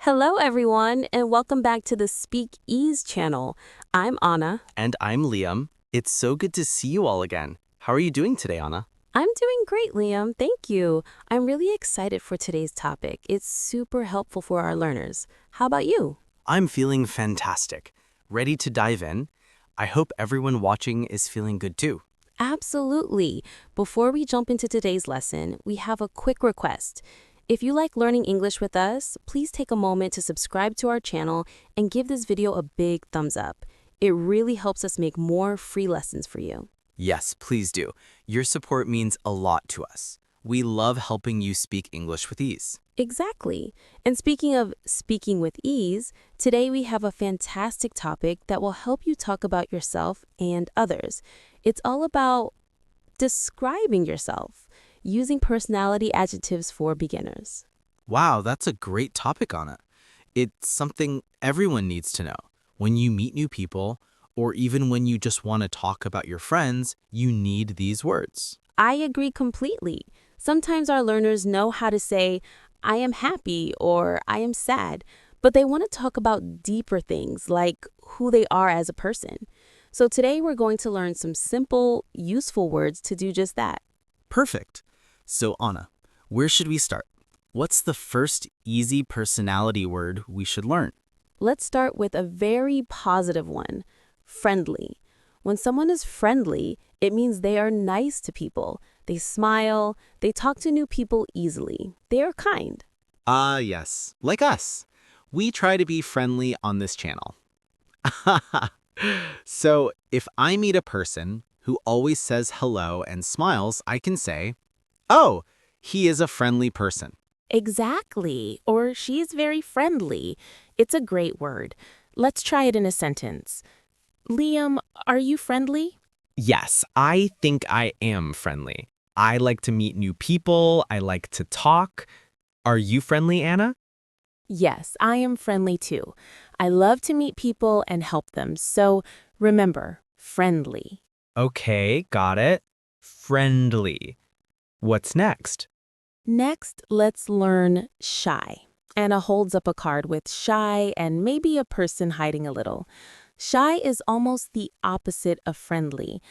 Hello, everyone, and welcome back to the Speak Ease channel. I'm Anna. And I'm Liam. It's so good to see you all again. How are you doing today, Anna? I'm doing great, Liam. Thank you. I'm really excited for today's topic. It's super helpful for our learners. How about you? I'm feeling fantastic. Ready to dive in? I hope everyone watching is feeling good too. Absolutely. Before we jump into today's lesson, we have a quick request. If you like learning English with us, please take a moment to subscribe to our channel and give this video a big thumbs up. It really helps us make more free lessons for you. Yes, please do. Your support means a lot to us. We love helping you speak English with ease. Exactly. And speaking of speaking with ease, today we have a fantastic topic that will help you talk about yourself and others. It's all about describing yourself, using personality adjectives for beginners. Wow, that's a great topic, Anna. It's something everyone needs to know. When you meet new people, or even when you just want to talk about your friends, you need these words. I agree completely. Sometimes our learners know how to say, I am happy or I am sad, but they want to talk about deeper things like who they are as a person. So today we're going to learn some simple, useful words to do just that. Perfect. So, Anna, where should we start? What's the first easy personality word we should learn? Let's start with a very positive one, friendly. When someone is friendly, it means they are nice to people. They smile, they talk to new people easily. They are kind. Ah, yes, like us. We try to be friendly on this channel. So, if I meet a person who always says hello and smiles, I can say, oh, he is a friendly person. Exactly. Or she is very friendly. It's a great word. Let's try it in a sentence. Liam, are you friendly? Yes, I think I am friendly. I like to meet new people. I like to talk. Are you friendly, Anna? Yes, I am friendly too. I love to meet people and help them. So remember, friendly. Okay, got it. Friendly. What's next? Next, let's learn shy. Anna holds up a card with shy and maybe a person hiding a little. Shy is almost the opposite of friendly.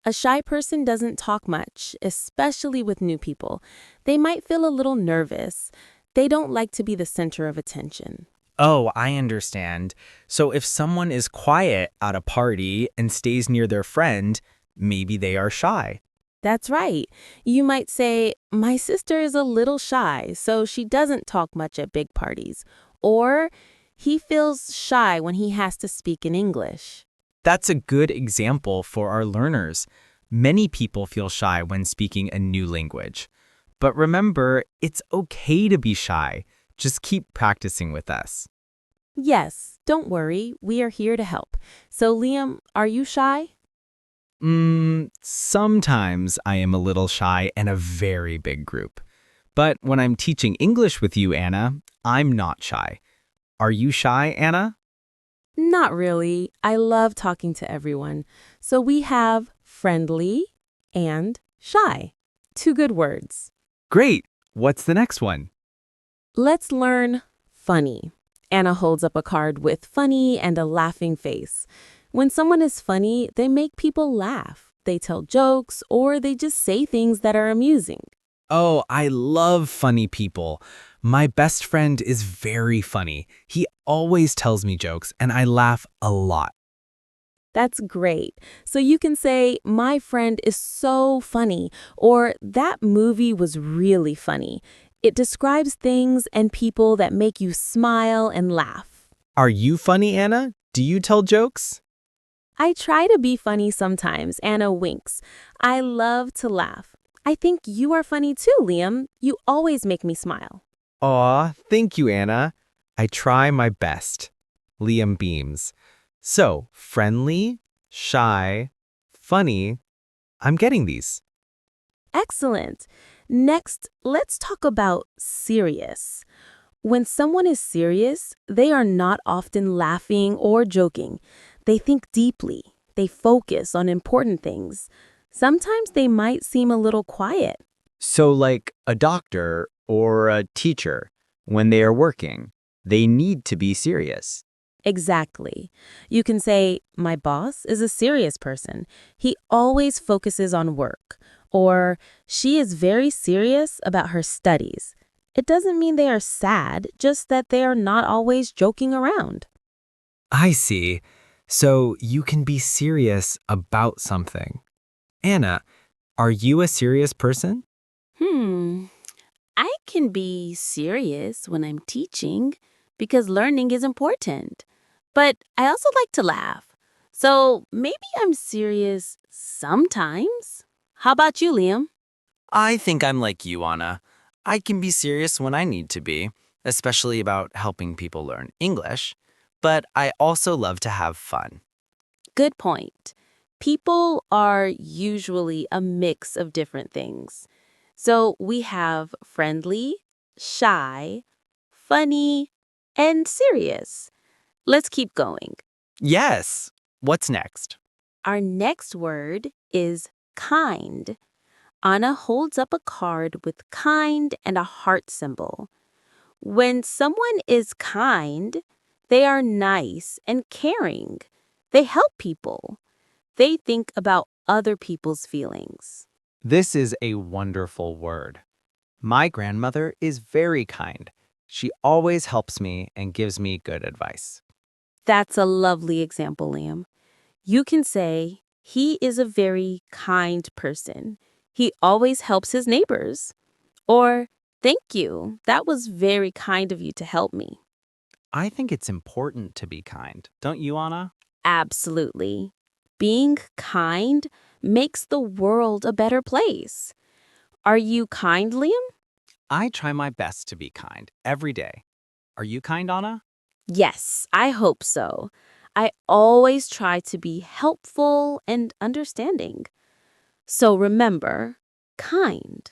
A shy person doesn't talk much, especially with new people. They might feel a little nervous. They don't like to be the center of attention. Oh, I understand. So if someone is quiet at a party and stays near their friend, maybe they are shy. That's right. You might say, my sister is a little shy, so she doesn't talk much at big parties. Or, he feels shy when he has to speak in English. That's a good example for our learners. Many people feel shy when speaking a new language. But remember, it's okay to be shy. Just keep practicing with us. Yes, don't worry, we are here to help. So, Liam, are you shy? Sometimes I am a little shy in a very big group. But when I'm teaching English with you, Anna, I'm not shy. Are you shy, Anna? Not really. I love talking to everyone. So we have friendly and shy. Two good words. Great. What's the next one? Let's learn funny. Anna holds up a card with funny and a laughing face. When someone is funny, they make people laugh. They tell jokes or they just say things that are amusing. Oh, I love funny people. My best friend is very funny. He always tells me jokes, and I laugh a lot. That's great. So you can say, my friend is so funny, or that movie was really funny. It describes things and people that make you smile and laugh. Are you funny, Anna? Do you tell jokes? I try to be funny sometimes, Anna winks. I love to laugh. I think you are funny too, Liam. You always make me smile. Aw, thank you, Anna. I try my best. Liam beams. So, friendly, shy, funny. I'm getting these. Excellent. Next, let's talk about serious. When someone is serious, they are not often laughing or joking. They think deeply. They focus on important things. Sometimes they might seem a little quiet. So, like a doctor or a teacher when they are working. They need to be serious. Exactly. You can say, my boss is a serious person. He always focuses on work. Or, she is very serious about her studies. It doesn't mean they are sad, just that they are not always joking around. I see. So you can be serious about something. Anna, are you a serious person? Hmm. I can be serious when I'm teaching because learning is important. But I also like to laugh. So maybe I'm serious sometimes. How about you, Liam? I think I'm like you, Anna. I can be serious when I need to be, especially about helping people learn English, but I also love to have fun. Good point. People are usually a mix of different things. So we have friendly, shy, funny, and serious. Let's keep going. Yes. What's next? Our next word is kind. Anna holds up a card with kind and a heart symbol. When someone is kind, they are nice and caring. They help people. They think about other people's feelings. This is a wonderful word. My grandmother is very kind. She always helps me and gives me good advice. That's a lovely example, Liam. You can say, he is a very kind person. He always helps his neighbors. Or, thank you. That was very kind of you to help me. I think it's important to be kind, don't you, Anna? Absolutely. Being kind makes the world a better place. Are you kind, Liam? I try my best to be kind every day. Are you kind, Anna? Yes, I hope so. I always try to be helpful and understanding. So remember, kind.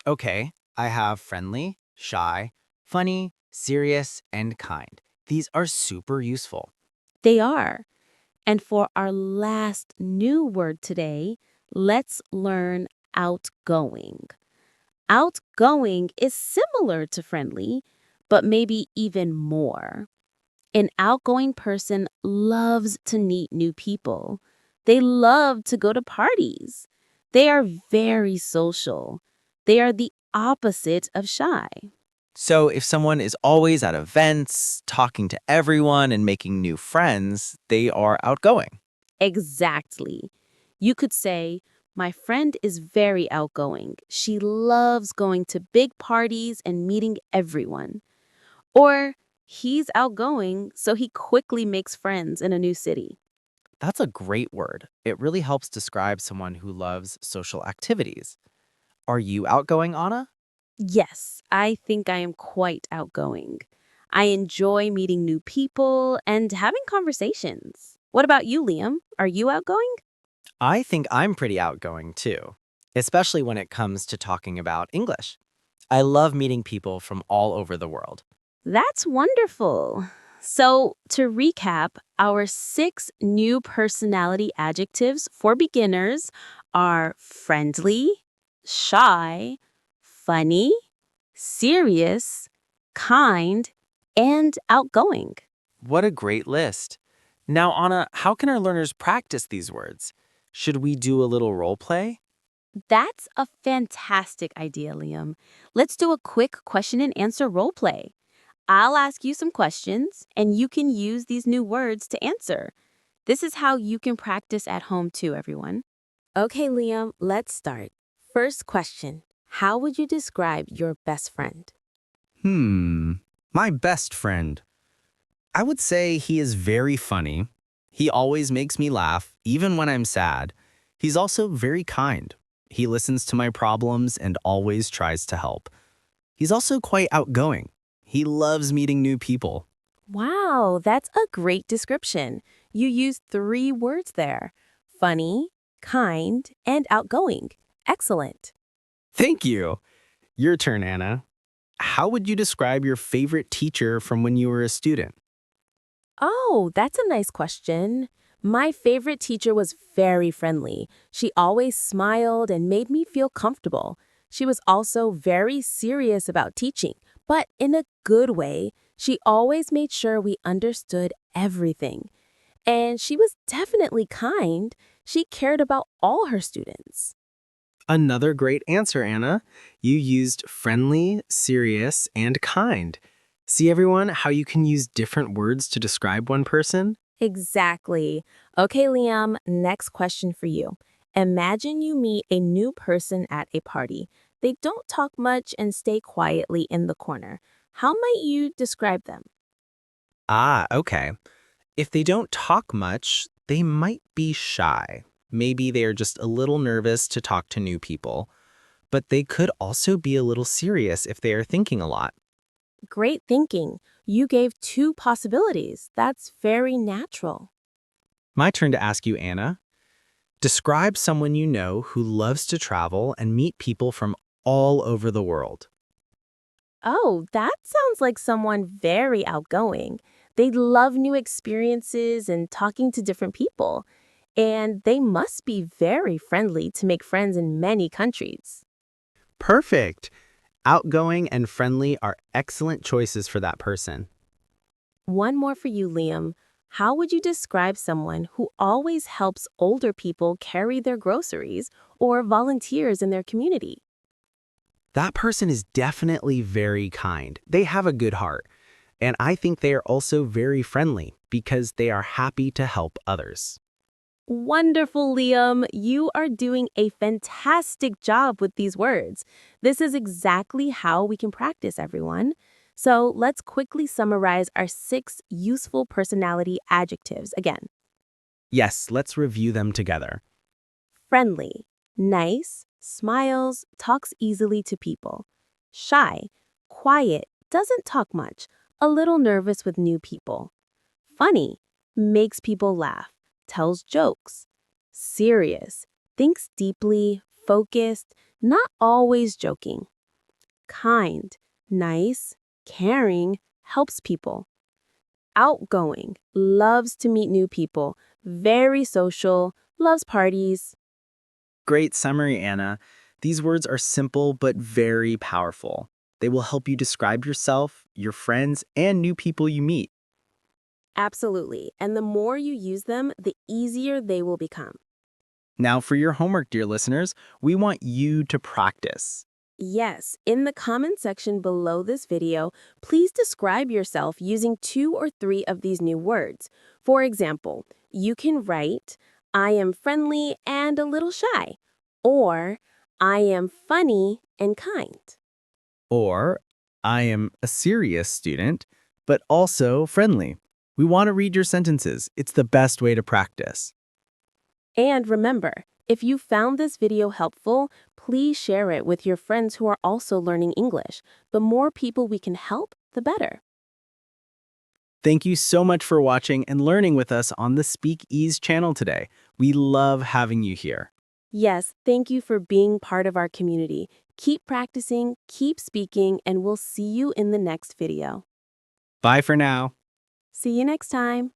Okay, I have friendly, shy, funny, serious, and kind. These are super useful. They are. And for our last new word today, let's learn outgoing. Outgoing is similar to friendly, but maybe even more. An outgoing person loves to meet new people. They love to go to parties. They are very social. They are the opposite of shy. So, if someone is always at events, talking to everyone, and making new friends, they are outgoing. Exactly. You could say, my friend is very outgoing. She loves going to big parties and meeting everyone. Or, he's outgoing, so he quickly makes friends in a new city. That's a great word. It really helps describe someone who loves social activities. Are you outgoing, Anna? Yes, I think I am quite outgoing. I enjoy meeting new people and having conversations. What about you, Liam? Are you outgoing? I think I'm pretty outgoing too, especially when it comes to talking about English. I love meeting people from all over the world. That's wonderful. So, to recap, our 6 new personality adjectives for beginners are friendly, shy, funny, serious, kind, and outgoing. What a great list. Now, Anna, how can our learners practice these words? Should we do a little role play? That's a fantastic idea, Liam. Let's do a quick question and answer role play. I'll ask you some questions, and you can use these new words to answer. This is how you can practice at home too, everyone. Okay, Liam, let's start. First question. How would you describe your best friend? My best friend. I would say he is very funny. He always makes me laugh, even when I'm sad. He's also very kind. He listens to my problems and always tries to help. He's also quite outgoing. He loves meeting new people. Wow, that's a great description. You used 3 words there. Funny, kind, and outgoing. Excellent. Thank you. Your turn, Anna. How would you describe your favorite teacher from when you were a student? Oh, that's a nice question. My favorite teacher was very friendly. She always smiled and made me feel comfortable. She was also very serious about teaching, but in a good way. She always made sure we understood everything. And she was definitely kind. She cared about all her students. Another great answer, Anna. You used friendly, serious, and kind. See, everyone, how you can use different words to describe one person? Exactly. Okay, Liam, next question for you. Imagine you meet a new person at a party. They don't talk much and stay quietly in the corner. How might you describe them? Ah, okay. If they don't talk much, they might be shy. Maybe they are just a little nervous to talk to new people. But they could also be a little serious if they are thinking a lot. Great thinking. You gave two possibilities. That's very natural. My turn to ask you, Anna. Describe someone you know who loves to travel and meet people from all over the world. Oh, that sounds like someone very outgoing. They love new experiences and talking to different people. And they must be very friendly to make friends in many countries. Perfect! Outgoing and friendly are excellent choices for that person. One more for you, Liam. How would you describe someone who always helps older people carry their groceries or volunteers in their community? That person is definitely very kind. They have a good heart. And I think they are also very friendly because they are happy to help others. Wonderful, Liam. You are doing a fantastic job with these words. This is exactly how we can practice, everyone. So let's quickly summarize our 6 useful personality adjectives again. Yes, let's review them together. Friendly, nice, smiles, talks easily to people. Shy, quiet, doesn't talk much, a little nervous with new people. Funny, makes people laugh, tells jokes. Serious, thinks deeply, focused, not always joking. Kind, nice, caring, helps people. Outgoing, loves to meet new people, very social, loves parties. Great summary, Anna. These words are simple but very powerful. They will help you describe yourself, your friends, and new people you meet. Absolutely. And the more you use them, the easier they will become. Now, for your homework, dear listeners, we want you to practice. Yes, in the comment section below this video, please describe yourself using 2 or 3 of these new words. For example, you can write, I am friendly and a little shy, or I am funny and kind. Or, I am a serious student, but also friendly. We want to read your sentences. It's the best way to practice. And remember, if you found this video helpful, please share it with your friends who are also learning English. The more people we can help, the better. Thank you so much for watching and learning with us on the Speak Ease channel today. We love having you here. Yes, thank you for being part of our community. Keep practicing, keep speaking, and we'll see you in the next video. Bye for now. See you next time.